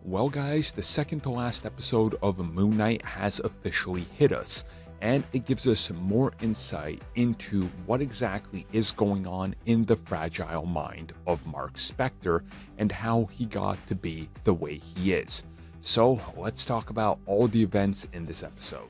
Well guys, the second to last episode of Moon Knight has officially hit us, and it gives us more insight into what exactly is going on in the fragile mind of Mark Spector and how he got to be the way he is. So let's talk about all the events in this episode.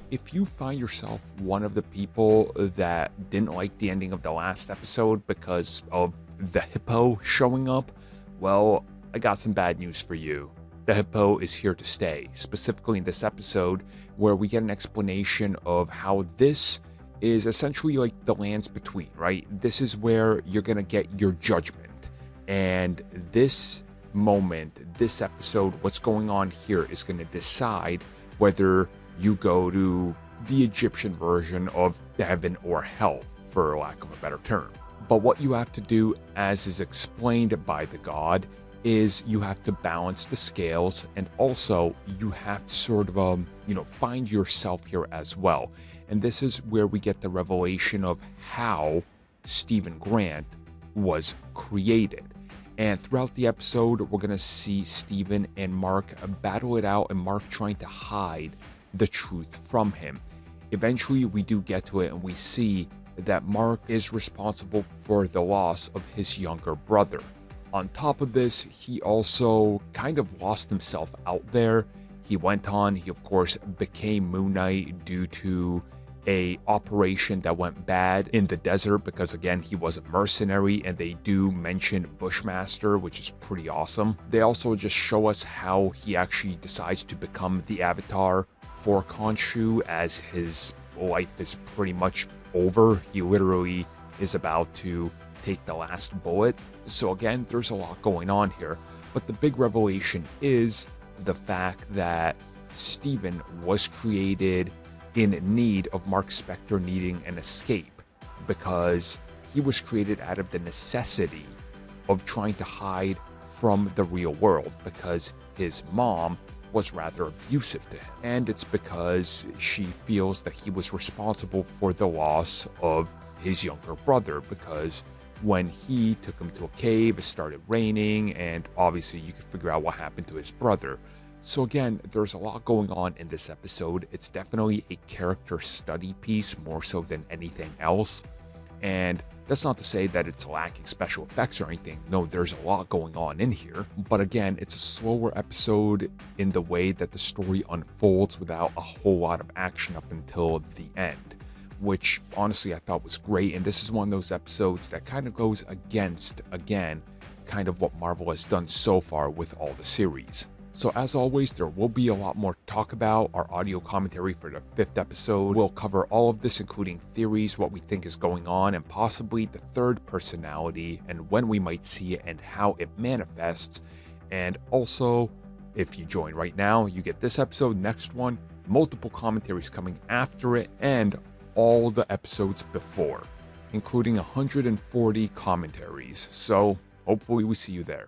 If you find yourself one of the people that didn't like the ending of the last episode because of the hippo showing up, well, I got some bad news for you. The hippo is here to stay, specifically in this episode where we get an explanation of how this is essentially like the lands between, right? This is where you're gonna get your judgment. And this moment, this episode, what's going on here is gonna decide whether you go to the Egyptian version of heaven or hell, for lack of a better term. But what you have to do, as is explained by the god, is you have to balance the scales, and also you have to sort of, find yourself here as well. And this is where we get the revelation of how Stephen Grant was created. And throughout the episode, we're going to see Stephen and Mark battle it out, and Mark trying to hide the truth from him. Eventually we do get to it, and we see that Mark is responsible for the loss of his younger brother. On top of this, he also kind of lost himself out there. He of course became Moon Knight due to a operation that went bad in the desert, because again, he was a mercenary, and they do mention Bushmaster, which is pretty awesome. They also just show us how he actually decides to become the avatar for Khonshu, as his life is pretty much over. He literally is about to take the last bullet. So again, there's a lot going on here, but the big revelation is the fact that Stephen was created in need of Mark Spector needing an escape, because he was created out of the necessity of trying to hide from the real world, because his mom was rather abusive to him, and it's because she feels that he was responsible for the loss of his younger brother, because when he took him to a cave, it started raining, and obviously you could figure out what happened to his brother. So again, there's a lot going on in this episode. It's definitely a character study piece more so than anything else, and that's not to say that it's lacking special effects or anything. No, there's a lot going on in here. But again, it's a slower episode in the way that the story unfolds without a whole lot of action up until the end, which honestly I thought was great. And this is one of those episodes that kind of goes against, again, kind of what Marvel has done so far with all the series. So as always, there will be a lot more to talk about. Our audio commentary for the 5th episode will cover all of this, including theories, what we think is going on, and possibly the third personality, and when we might see it and how it manifests. And also, if you join right now, you get this episode, next one, multiple commentaries coming after it, and all the episodes before, including 140 commentaries. So hopefully we see you there.